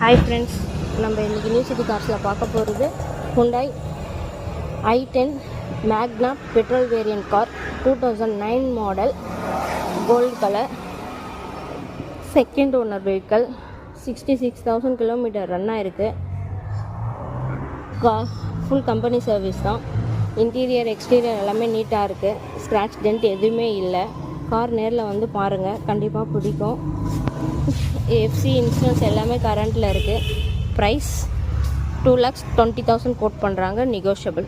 Hi friends, நம்ம இன்றைக்கி new city கார்ஸில் பார்க்க போகிறது Hyundai i10 Magna petrol variant car 2009 model, gold colour, second owner vehicle. 66,000 kilometre run ஆயிருக்கு. Full company service தான். Interior exterior எல்லாமே நீட்டாக இருக்குது. ஸ்க்ராட்ச் டென்ட் எதுவுமே இல்லை. கார் நேரில் வந்து பாருங்கள், கண்டிப்பாக பிடிக்கும். எஃப்சி இன்சூரன்ஸ் எல்லாமே கரண்ட்டில் இருக்குது. ப்ரைஸ் 2,20,000 கோட் பண்ணுறாங்க, நெகோஷியபிள்.